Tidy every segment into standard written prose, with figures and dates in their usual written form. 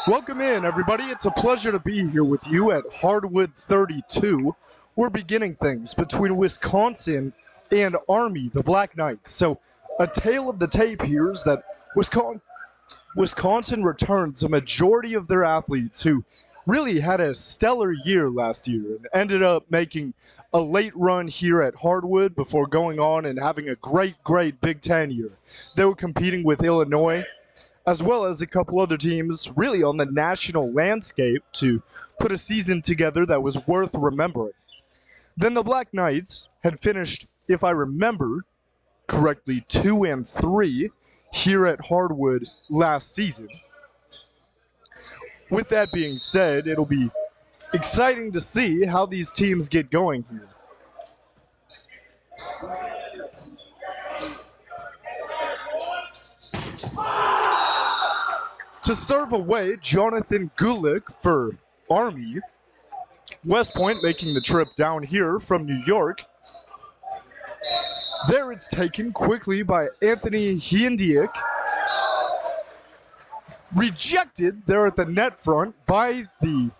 Welcome in, everybody. It's a pleasure to be here with you at Hardwood 32. We're beginning things between Wisconsin and Army, the Black Knights. So, a tale of the tape here is that Wisconsin returns a majority of their athletes who really had a stellar year last year and ended up making a late run here at Hardwood before going on and having a great Big Ten year. They were competing with Illinois, as well as a couple other teams really on the national landscape to put a season together that was worth remembering. Then the Black Knights had finished, if I remember correctly, 2-3 here at Hardwood last season. With that being said, it'll be exciting to see how these teams get going here. To serve away, Jonathan Gulick for Army. West Point making the trip down here from New York. There it's taken quickly by Anthony Hiendiek. Rejected there at the net front by the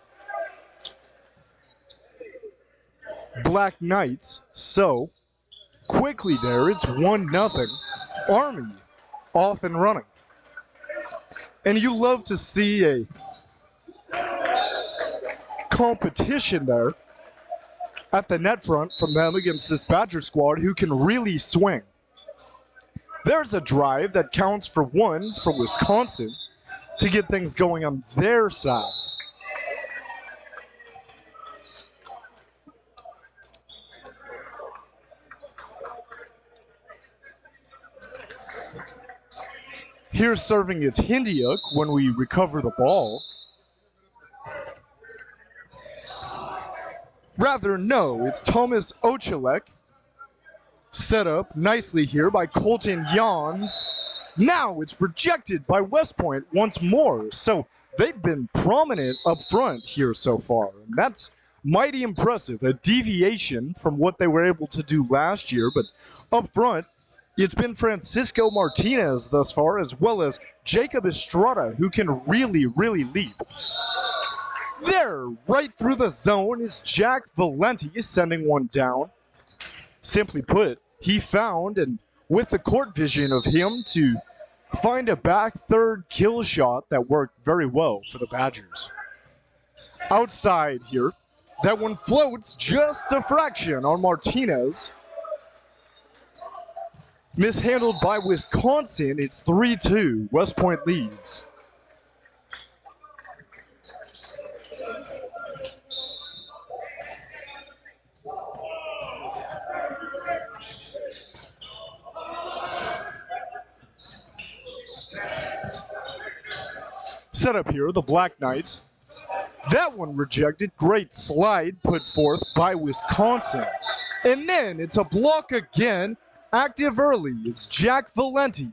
Black Knights. So, quickly there, it's 1-0. Army off and running. And you love to see a competition there at the net front from them against this Badger squad who can really swing. There's a drive that counts for one for Wisconsin to get things going on their side. Here's serving it's Hindiuk when we recover the ball. Rather, no, it's Thomas Ochelek. Set up nicely here by Colton Jans. Now it's rejected by West Point once more. So they've been prominent up front here so far. And that's mighty impressive. A deviation from what they were able to do last year. But up front, it's been Francisco Martinez thus far, as well as Jacob Estrada, who can really leap. There, right through the zone, is Jack Valenti sending one down. Simply put, he found, and with the court vision of him, to find a back third kill shot that worked very well for the Badgers. Outside here, that one floats just a fraction on Martinez. Mishandled by Wisconsin, it's 3-2. West Point leads. Set up here, the Black Knights. That one rejected. Great slide put forth by Wisconsin. And then it's a block again. Active early, it's Jack Valenti.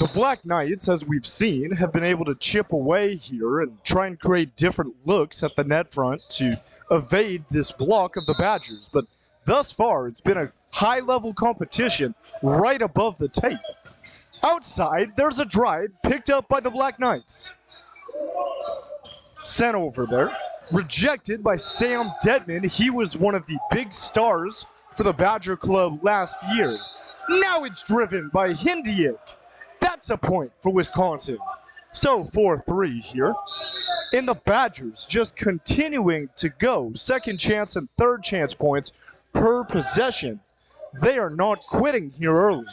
The Black Knights, as we've seen, have been able to chip away here and try and create different looks at the net front to evade this block of the Badgers. But thus far, it's been a high-level competition right above the tape. Outside, there's a drive picked up by the Black Knights. Sent over there. Rejected by Sam Dedman. He was one of the big stars for the Badger Club last year. Now it's driven by Hindiuk. That's a point for Wisconsin. So 4-3 here. And the Badgers just continuing to go. Second chance and third chance points per possession. They are not quitting here early.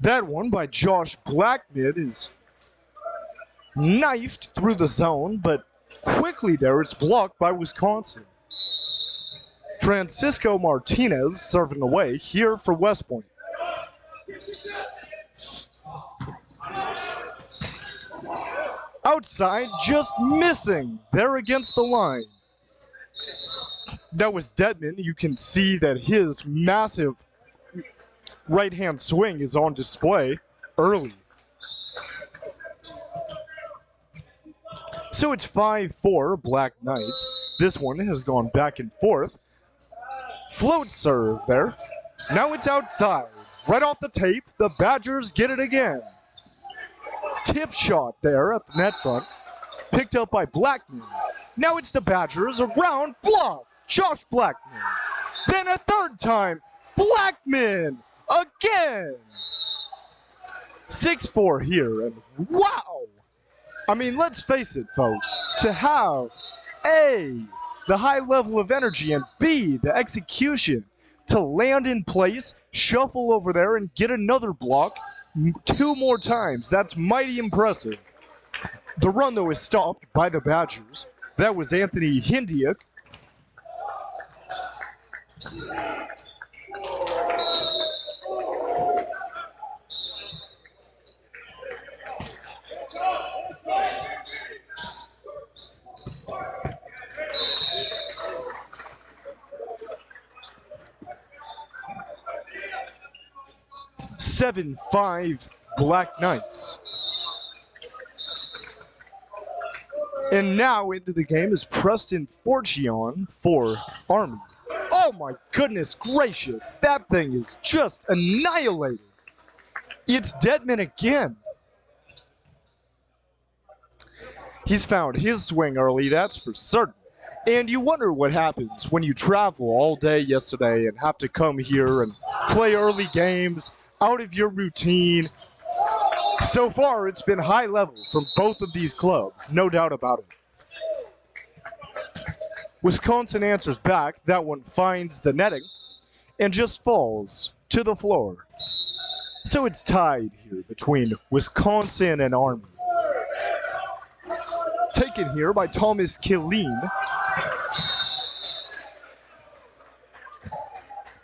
That one by Josh Blackmid is knifed through the zone, but quickly there it's blocked by Wisconsin. Francisco Martinez serving away here for West Point. Outside, just missing there against the line. That was Dedman. You can see that his massive right-hand swing is on display early. So it's 5-4 Black Knights. This one has gone back and forth. Float serve there. Now it's outside. Right off the tape, the Badgers get it again. Tip shot there at the net front. Picked up by Blackman. Now it's the Badgers around block. Josh Blackman. Then a third time. Blackman again. 6-4 here. And wow. I mean, let's face it, folks. To have A, the high level of energy, and B, the execution to land in place, shuffle over there, and get another block 2 more times. That's mighty impressive. The run, though, is stopped by the Badgers. That was Anthony Hindiak. (7-5) Black Knights. And now into the game is Preston Forgion for Army. Oh my goodness gracious, that thing is just annihilated. It's Deadman again. He's found his swing early, that's for certain. And you wonder what happens when you travel all day yesterday and have to come here and play early games out of your routine. So far, it's been high level from both of these clubs, no doubt about it. Wisconsin answers back. That one finds the netting and just falls to the floor. So it's tied here between Wisconsin and Army. Taken here by Thomas Killeen.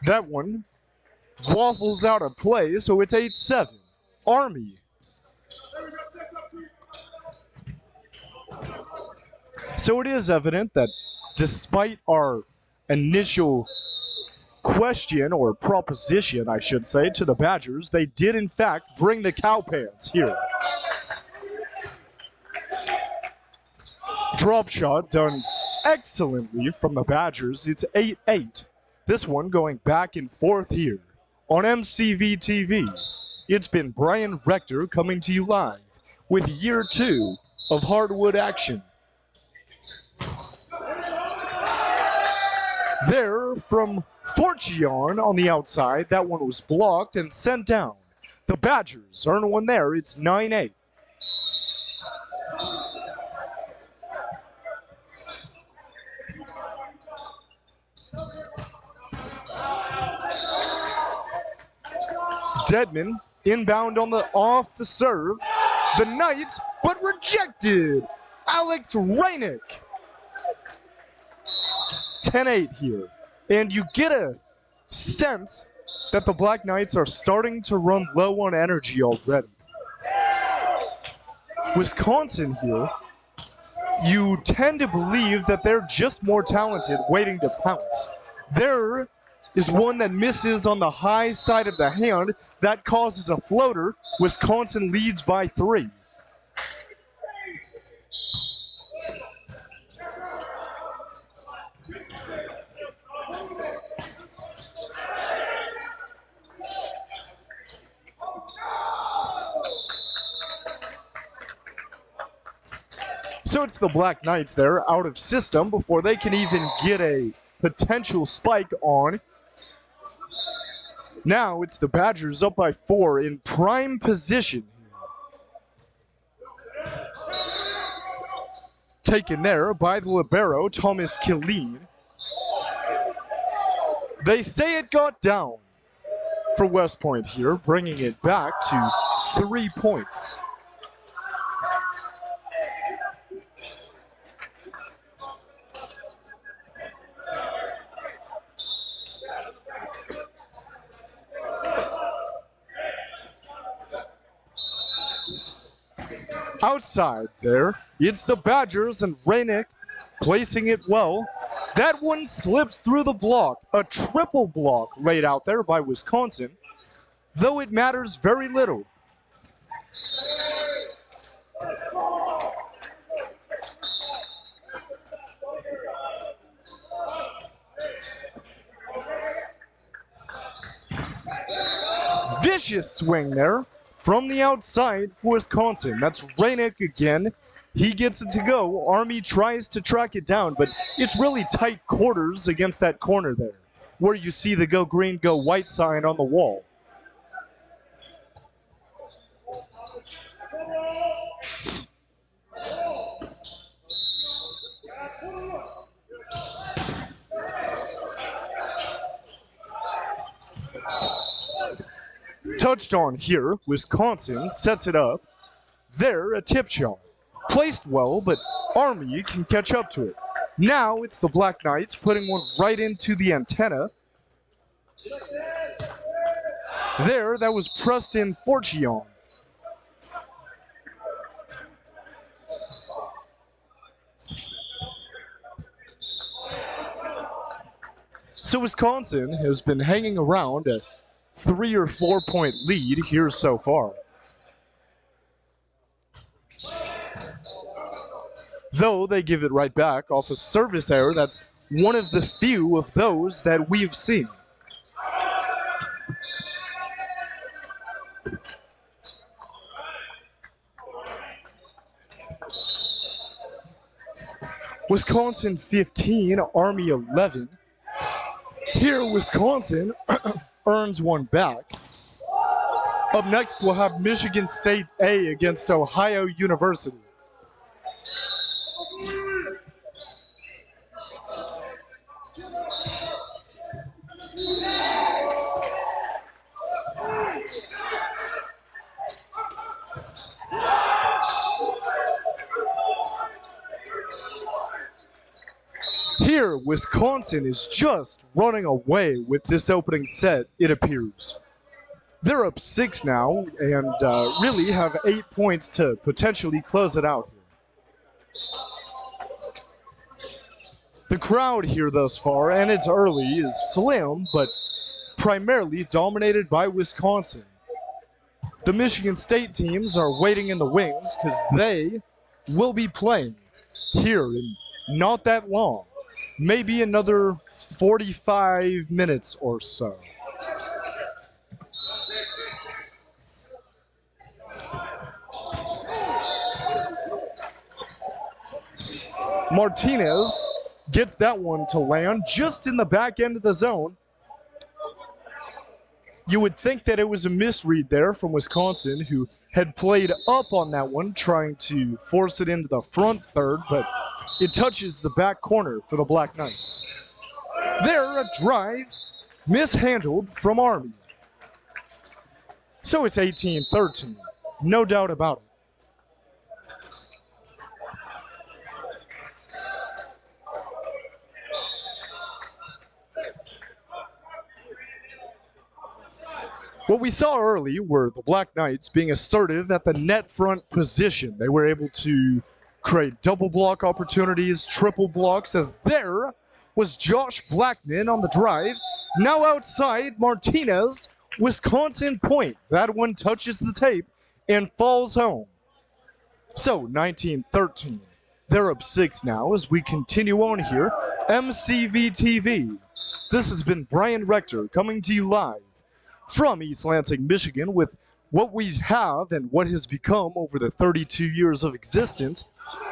That one waffles out of play, so it's 8-7. Army. So it is evident that despite our initial question, or proposition, I should say, to the Badgers, they did in fact bring the cow pants here. Drop shot done excellently from the Badgers. It's 8-8. This one going back and forth here on MCV TV. It's been Brian Rector coming to you live with year 2 of Hardwood action. There from Forgion on the outside, that one was blocked and sent down. The Badgers earn one there, it's 9-8. Deadman inbound on the off the serve. The Knights, but rejected. Alex Rainick. 10-8 here. And you get a sense that the Black Knights are starting to run low on energy already. Wisconsin here, you tend to believe that they're just more talented waiting to pounce. There is one that misses on the high side of the hand. That causes a floater. Wisconsin leads by 3. So it's the Black Knights there out of system before they can even get a potential spike on. Now it's the Badgers up by 4 in prime position. Taken there by the libero, Thomas Killeen. They say it got down for West Point here, bringing it back to 3 points. Outside there, it's the Badgers and Rainick placing it well. That one slips through the block. A triple block laid out there by Wisconsin, though it matters very little. vicious swing there from the outside for Wisconsin. That's Rainick again. He gets it to go. Army tries to track it down, but it's really tight quarters against that corner there, where you see the go green, go white sign on the wall. Touched on here, Wisconsin sets it up. There, a tip shot. Placed well, but Army can catch up to it. Now it's the Black Knights putting one right into the antenna. There, that was Preston Forchion. So Wisconsin has been hanging around a 3 or 4 point lead here so far. Though they give it right back off a service error, that's one of the few of those that we've seen. Wisconsin 15, Army 11. Here, Wisconsin earns one back. Up next, we'll have Michigan State A against Ohio University. Here, Wisconsin is just running away with this opening set, it appears. They're up 6 now and really have 8 points to potentially close it out here. The crowd here thus far, and it's early, is slim, but primarily dominated by Wisconsin. The Michigan State teams are waiting in the wings because they will be playing here in not that long. Maybe another 45 minutes or so. Martinez gets that one to land just in the back end of the zone. You would think that it was a misread there from Wisconsin, who had played up on that one, trying to force it into the front third, but it touches the back corner for the Black Knights. There, a drive mishandled from Army. So it's 18-13, no doubt about it. What we saw early were the Black Knights being assertive at the net front position. They were able to create double block opportunities, triple blocks, as there was Josh Blackman on the drive. Now outside, Martinez, Wisconsin point. That one touches the tape and falls home. So 19-13. They're up 6 now as we continue on here. MCV TV. This has been Brian Rector coming to you live from East Lansing, Michigan, with what we have and what has become over the 32 years of existence,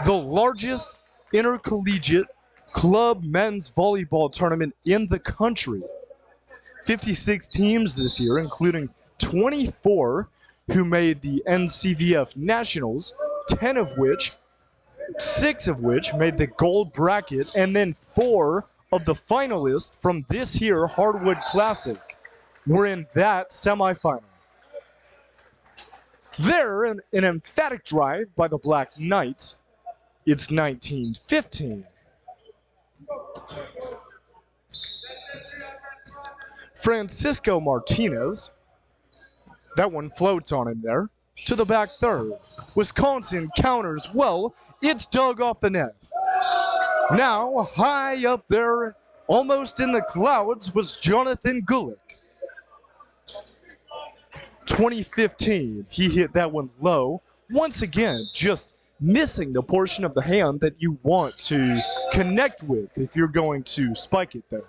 the largest intercollegiate club men's volleyball tournament in the country. 56 teams this year, including 24 who made the NCVF Nationals, 6 of which made the gold bracket, and then 4 of the finalists from this year Hardwood Classic were in that semifinal. There, an emphatic drive by the Black Knights. It's 19-15. Francisco Martinez. That one floats on him there. To the back third. Wisconsin counters well. It's dug off the net. Now, high up there, almost in the clouds, was Jonathan Gulick. 2015, he hit that one low. Once again, just missing the portion of the hand that you want to connect with if you're going to spike it there.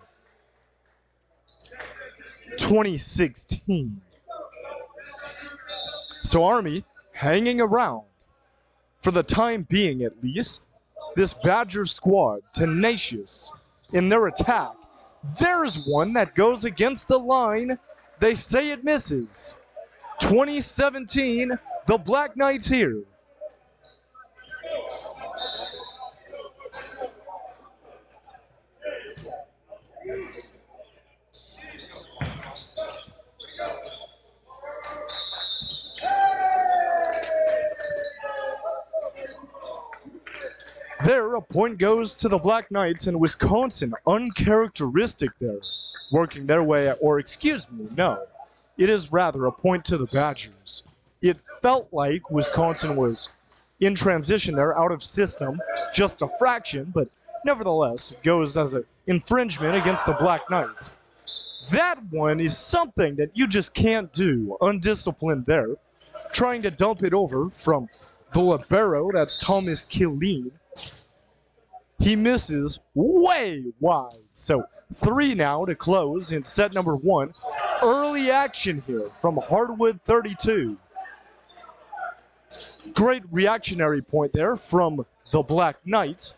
2016. So Army hanging around for the time being at least. This Badger squad, tenacious in their attack. There's one that goes against the line. They say it misses. 2017, the Black Knights here. There, a point goes to the Black Knights, and Wisconsin, uncharacteristic there, working their way, or excuse me, no. It is rather a point to the Badgers. It felt like Wisconsin was in transition there, out of system, just a fraction, but nevertheless, it goes as an infringement against the Black Knights. That one is something that you just can't do, undisciplined there. Trying to dump it over from the libero, that's Thomas Killeen. He misses way wide. So 3 now to close in set number 1. Early action here from Hardwood 32. Great reactionary point there from the Black Knight,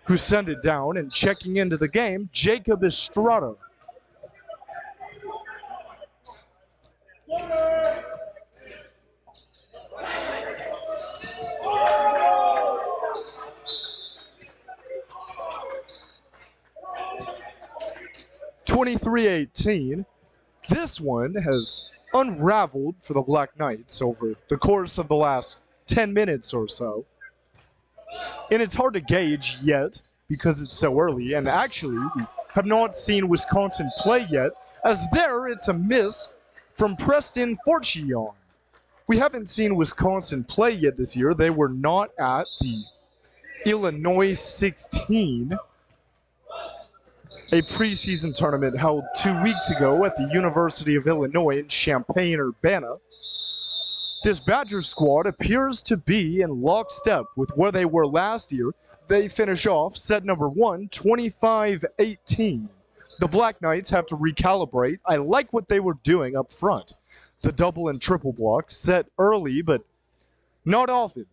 who sent it down, and checking into the game, Jacob Estrada. (23-18). This one has unraveled for the Black Knights over the course of the last 10 minutes or so. And it's hard to gauge yet because it's so early. And actually, we have not seen Wisconsin play yet, as there it's a miss from Preston Forchion. We haven't seen Wisconsin play yet this year. They were not at the Illinois 16, a preseason tournament held 2 weeks ago at the University of Illinois in Champaign-Urbana. This Badger squad appears to be in lockstep with where they were last year. They finish off set number 1, 25-18. The Black Knights have to recalibrate. I like what they were doing up front. The double and triple blocks set early, but not often.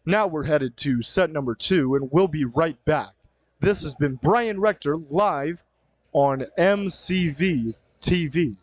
Now we're headed to set number 2, and we'll be right back. This has been Brian Rector live on MCV TV.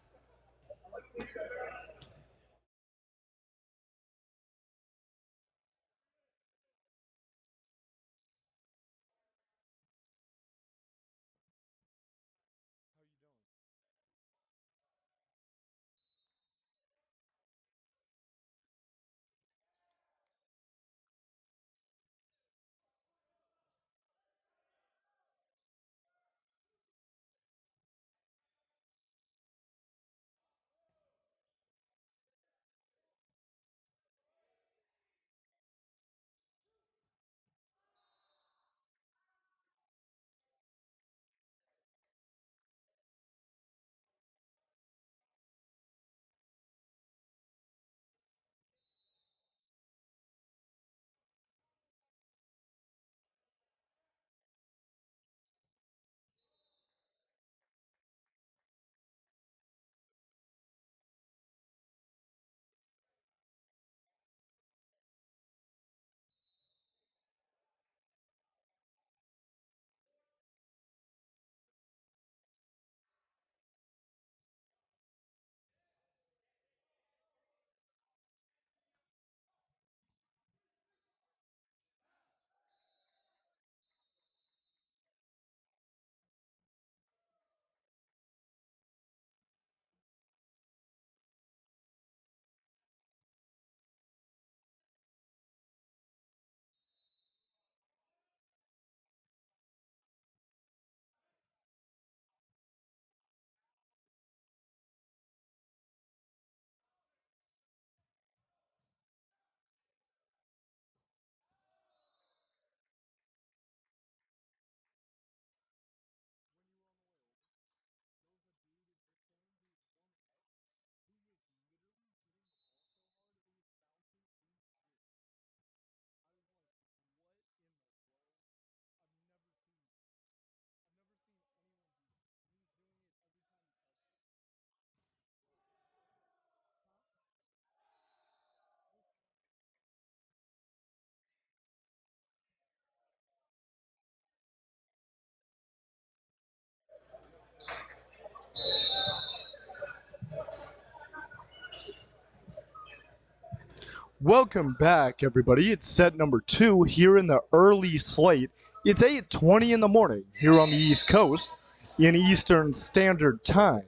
Welcome back, everybody. It's set number 2 here in the early slate. It's 8:20 in the morning here on the East Coast in Eastern Standard Time.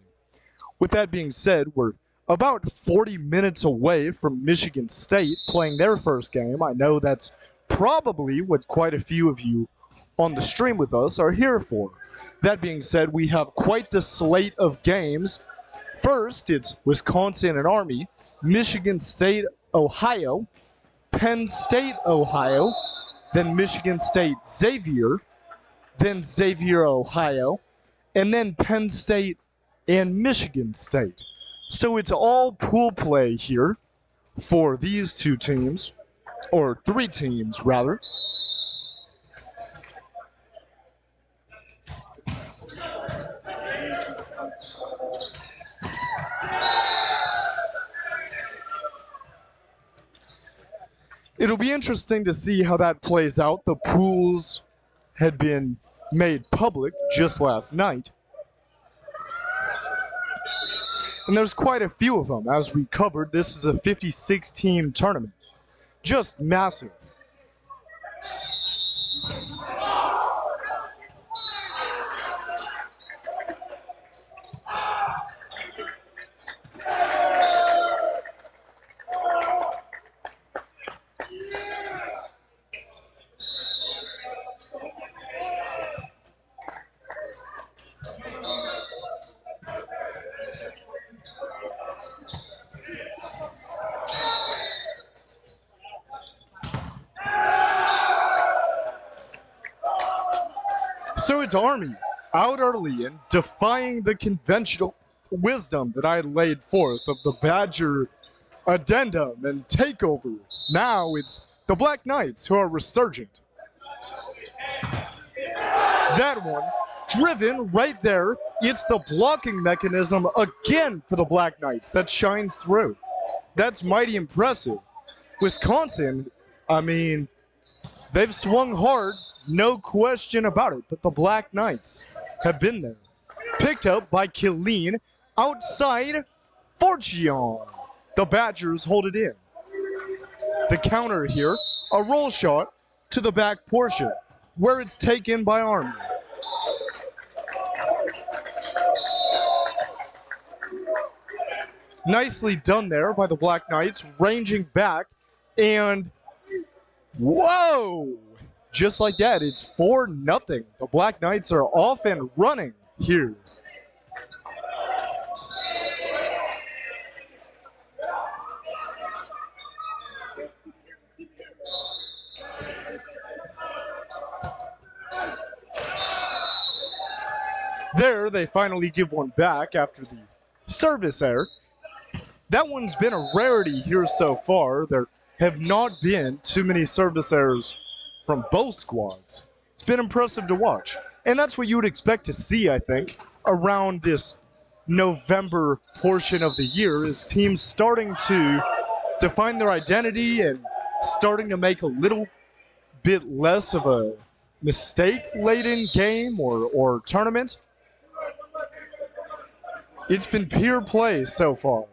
With that being said, we're about 40 minutes away from Michigan State playing their first game. I know that's probably what quite a few of you on the stream with us are here for. That being said, we have quite the slate of games. First, it's Wisconsin and Army, Michigan State, Ohio, Penn State, Ohio, then Michigan State, Xavier, then Xavier, Ohio, and then Penn State and Michigan State. So it's all pool play here for these two teams, or three teams rather. It'll be interesting to see how that plays out. The pools had been made public just last night. And there's quite a few of them. As we covered, this is a 56-team tournament. Just massive. So it's Army out early and defying the conventional wisdom that I had laid forth of the Badger addendum and takeover. Now it's the Black Knights who are resurgent. That one, driven right there. It's the blocking mechanism again for the Black Knights that shines through. That's mighty impressive. Wisconsin, I mean, they've swung hard. No question about it, but the Black Knights have been there. Picked up by Killeen, outside Fortune. The Badgers hold it in. The counter here, a roll shot to the back portion, where it's taken by Army. Nicely done there by the Black Knights, ranging back, and whoa! Just like that, it's 4-0. The Black Knights are off and running here. There, they finally give one back after the service error. That one's been a rarity here so far. There have not been too many service errors from both squads. It's been impressive to watch. And that's what you would expect to see, I think, around this November portion of the year, is teams starting to define their identity and starting to make a little bit less of a mistake-laden game or tournament. It's been pure play so far.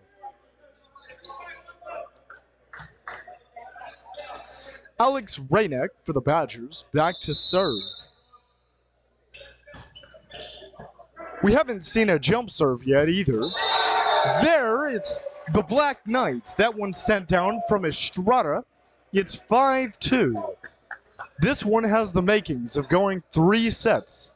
Alex Raynek for the Badgers, back to serve. We haven't seen a jump serve yet either. There, it's the Black Knights. That one sent down from Estrada. It's 5-2. This one has the makings of going 3 sets.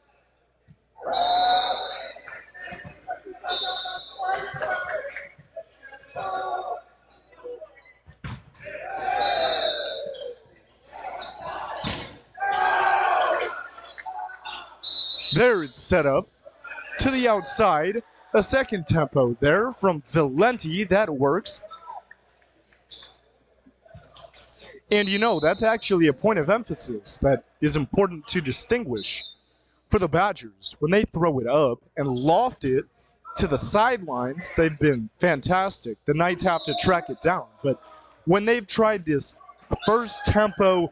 There it's set up to the outside. A second tempo there from Valenti. That works. And you know, that's actually a point of emphasis that is important to distinguish for the Badgers. When they throw it up and loft it to the sidelines, they've been fantastic. The Knights have to track it down. But when they've tried this first tempo,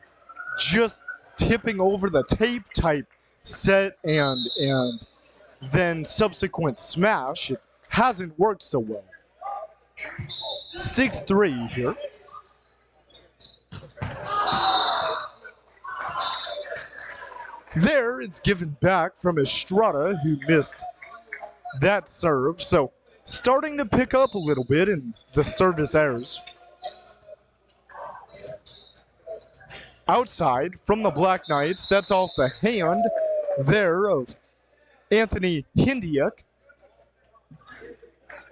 just tipping over the tape type set and then subsequent smash, it hasn't worked so well. 6-3 here. There, it's given back from Estrada, who missed that serve. So starting to pick up a little bit in the service errors. Outside from the Black Knights, that's off the hand there of Anthony Hindiuk.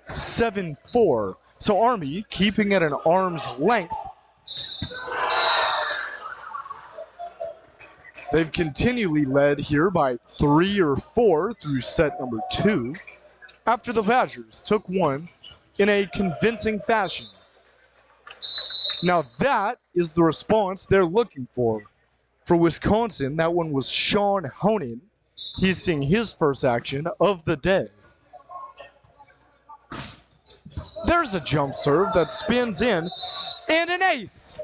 7-4. So Army keeping at an arm's length. They've continually led here by 3 or 4 through set number 2, after the Badgers took one in a convincing fashion. Now that is the response they're looking for. For Wisconsin, that one was Sean Honan. He's seeing his first action of the day. There's a jump serve that spins in, and an ace!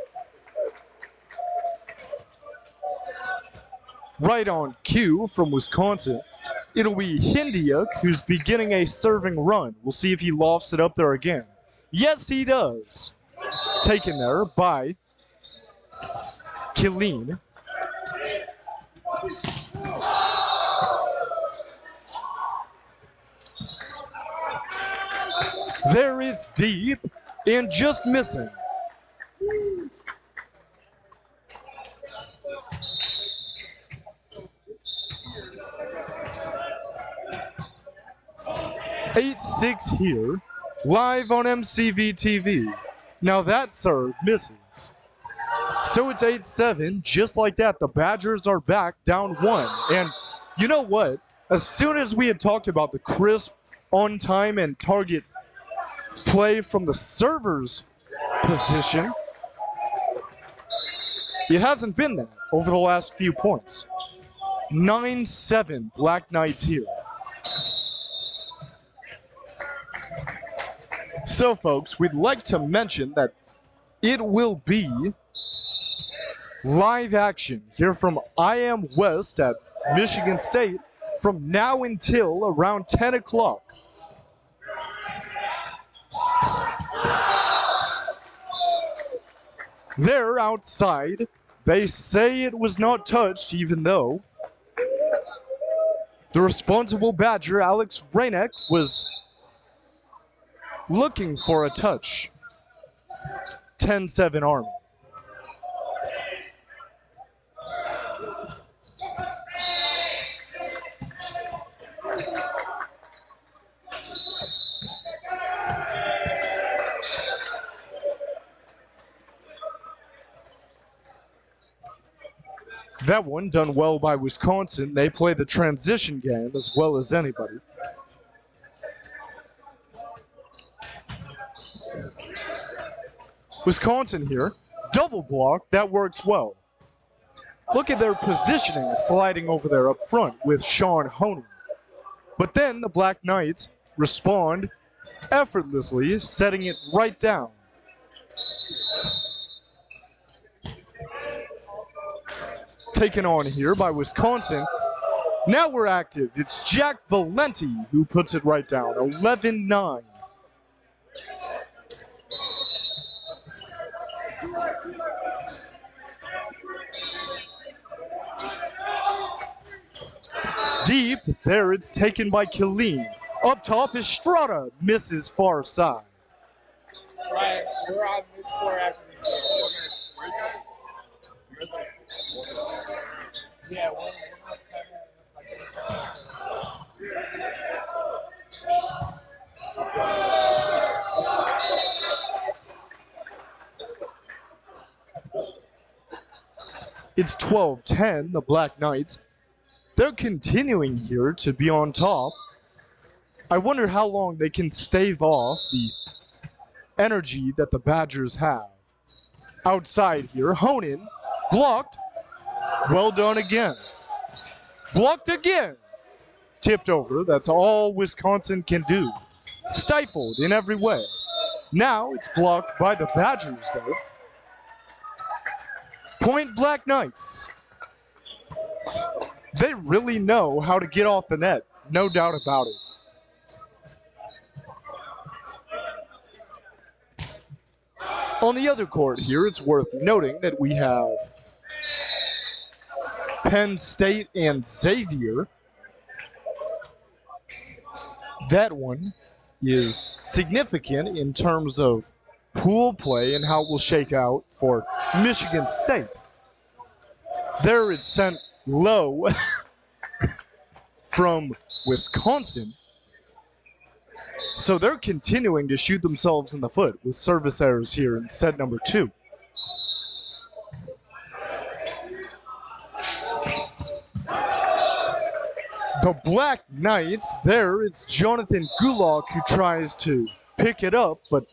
Right on cue from Wisconsin. It'll be Hindiuk who's beginning a serving run. We'll see if he lofts it up there again. Yes, he does. Taken there by Killeen. There it's deep and just missing. Eight-6 here, live on MCV TV. Now that serve misses. So it's 8-7, just like that. The Badgers are back down 1. And you know what? As soon as we had talked about the crisp, on time, and target play from the server's position, it hasn't been that over the last few points. 9-7 Black Knights here. So folks, we'd like to mention that it will be live action here from I Am West at Michigan State from now until around 10 o'clock. There outside, they say it was not touched, even though the responsible Badger, Alex Rainek, was looking for a touch. 10-7 Army. That one done well by Wisconsin. They play the transition game as well as anybody. Wisconsin here, double block, that works well. Look at their positioning sliding over there up front with Sean Honan. But then the Black Knights respond effortlessly, setting it right down. Taken on here by Wisconsin. Now we're active. It's Jack Valenti who puts it right down, 11-9. Deep, there it's taken by Killeen. Up top, Estrada misses far side. Right, we're on this score after this game. Yeah, we're It's 12-10, the Black Knights. They're continuing here to be on top. I wonder how long they can stave off the energy that the Badgers have. Outside here, Honan, blocked. Well done again. Blocked again. Tipped over, that's all Wisconsin can do. Stifled in every way. Now it's blocked by the Badgers though. Point Black Knights. They really know how to get off the net, no doubt about it. On the other court here, it's worth noting that we have Penn State and Xavier. That one is significant in terms of pool play and how it will shake out for Michigan State. There it's sent low from Wisconsin. So they're continuing to shoot themselves in the foot with service errors here in set number 2. The Black Knights, there it's Jonathan Gulak who tries to pick it up, but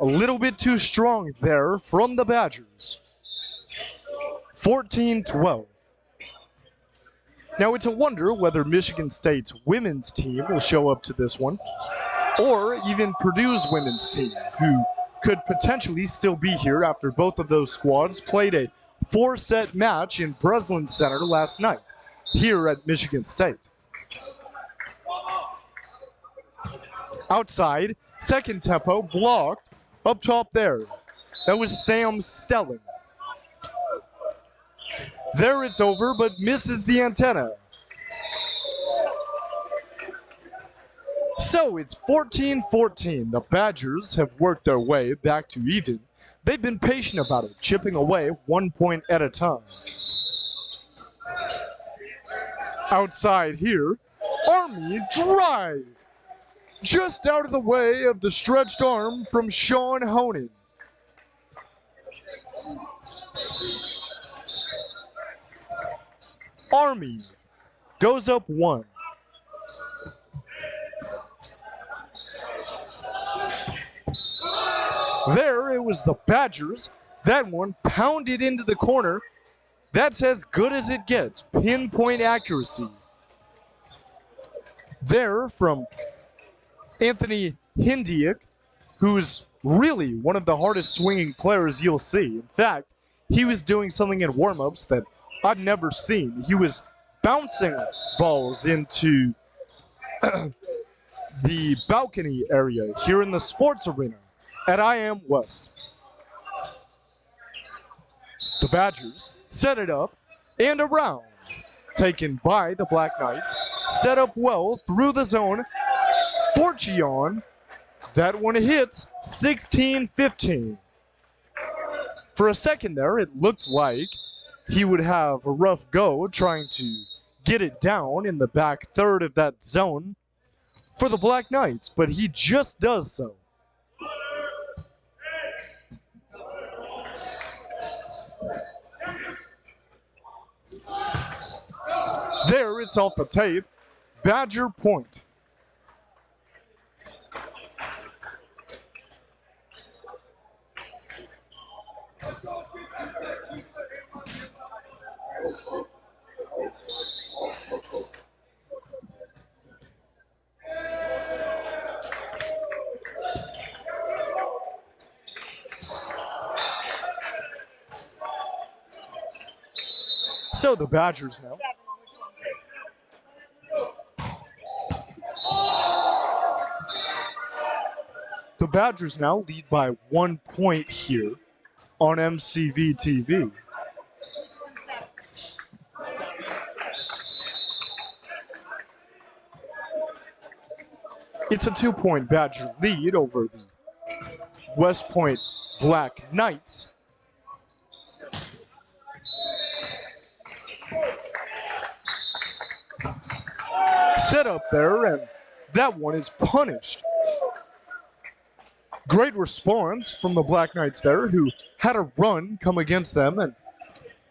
a little bit too strong there from the Badgers. 14-12. Now it's a wonder whether Michigan State's women's team will show up to this one, or even Purdue's women's team, who could potentially still be here after both of those squads played a 4-set match in Breslin Center last night, here at Michigan State. Outside, second tempo, blocked, up top there. That was Sam Stelling. There it's over, but misses the antenna. So it's 14-14. The Badgers have worked their way back to even. They've been patient about it, chipping away 1 point at a time. Outside here, Army drive. Just out of the way of the stretched arm from Sean Honan. Army goes up 1. There it was the Badgers. That one pounded into the corner. That's as good as it gets. Pinpoint accuracy. There from Anthony Hindiak, who's really one of the hardest swinging players you'll see. In fact, he was doing something in warm-ups that I've never seen. He was bouncing balls into the balcony area here in the sports arena at IM West. The Badgers set it up and around. Taken by the Black Knights. Set up well through the zone. Forchion, that one hits 16-15. For a second there, it looked like he would have a rough go trying to get it down in the back third of that zone for the Black Knights, but he just does so. There, it's off the tape. Badger point. So the Badgers now. The Badgers now lead by 1 point here on MCV TV. It's a 2-point Badger lead over the West Point Black Knights. Set up there, and that one is punished. Great response from the Black Knights there, who had a run come against them, and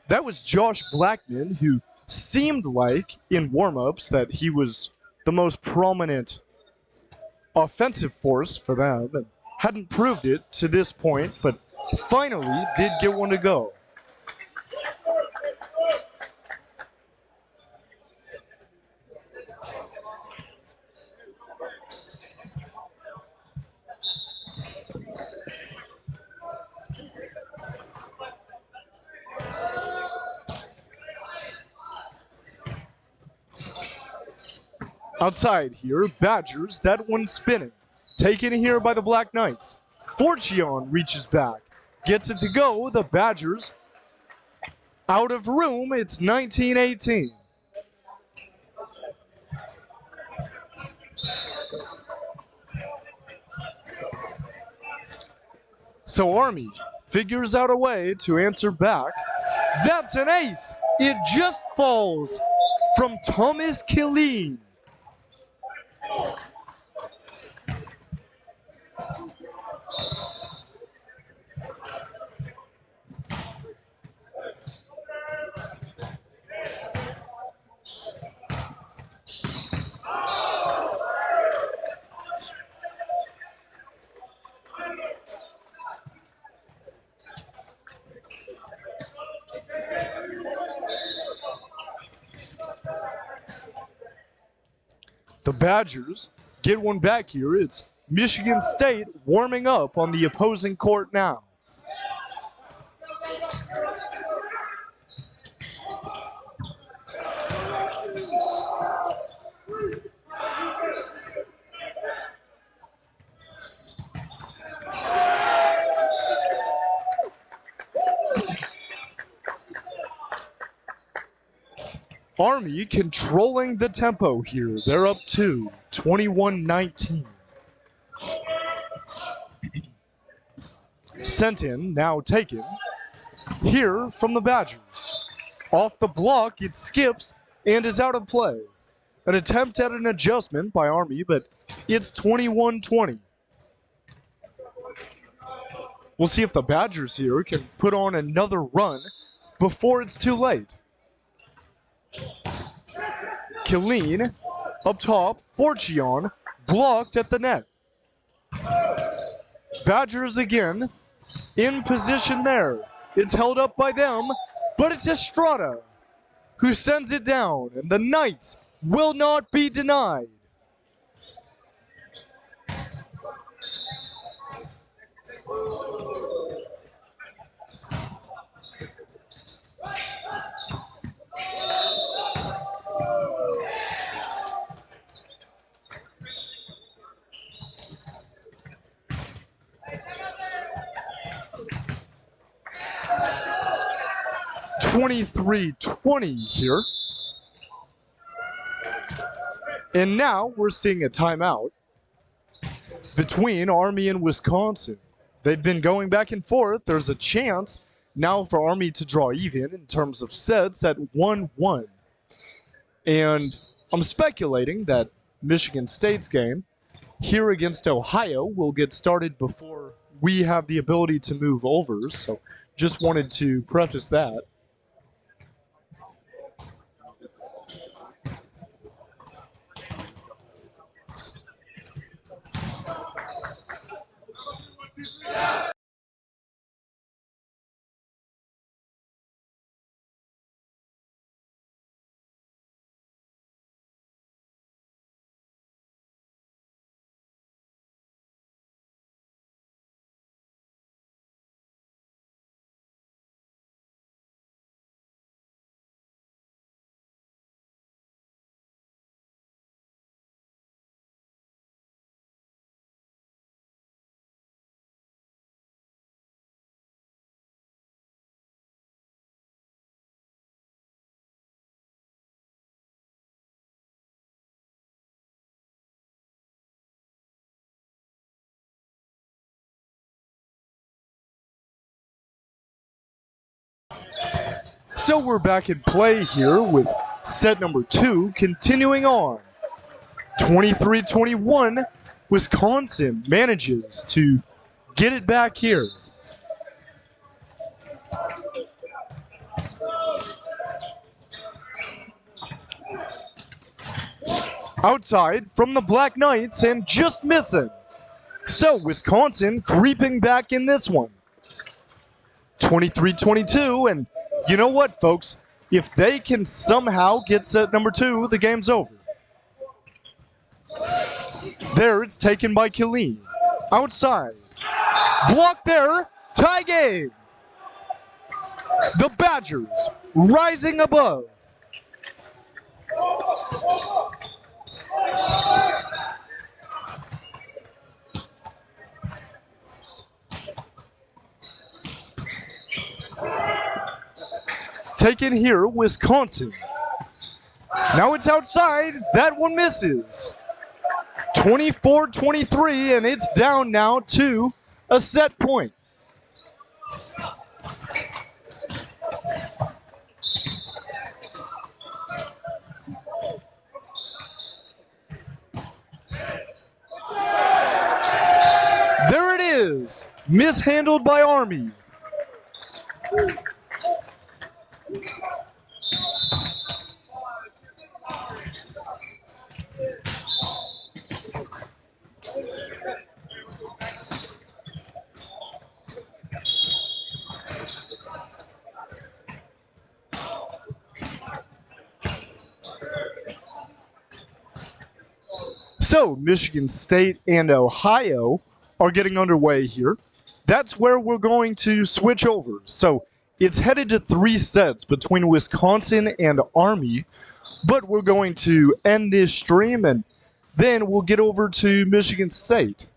that was Josh Blackman, who seemed like in warm-ups that he was the most prominent offensive force for them, and hadn't proved it to this point, but finally did get one to go. Outside here, Badgers, that one spinning. Taken here by the Black Knights. Forchion reaches back. Gets it to go. The Badgers Out of room, it's 19-18. So Army figures out a way to answer back. That's an ace. It just falls from Thomas Killeen. The Badgers get one back here. It's Michigan State warming up on the opposing court now. Army controlling the tempo here. They're up 2, 21-19. Sent in, now taken. Here from the Badgers. Off the block, it skips and is out of play. An attempt at an adjustment by Army, but it's 21-20. We'll see if the Badgers here can put on another run before it's too late. Killeen up top, Forchion blocked at the net. Badgers again in position there. It's held up by them, but it's Estrada who sends it down, and the Knights will not be denied. (23-20) here. And now we're seeing a timeout between Army and Wisconsin. They've been going back and forth. There's a chance now for Army to draw even in terms of sets at 1-1. And I'm speculating that Michigan State's game here against Ohio will get started before we have the ability to move over. So just wanted to preface that. So we're back in play here with set number 2 continuing on. 23-21, Wisconsin manages to get it back here. Outside from the Black Knights and just missing. So Wisconsin creeping back in this one. 23-22, and you know what, folks? If they can somehow get set number 2, the game's over. There, it's taken by Killeen. Outside. Blocked there. Tie game. The Badgers rising above. taken here, Wisconsin. Now it's outside. That one misses. 24-23, and it's down now to a set point. There it is, mishandled by Army. So, Michigan State and Ohio are getting underway here. That's where we're going to switch over. So, it's headed to 3 sets between Wisconsin and Army, but we're going to end this stream and then we'll get over to Michigan State.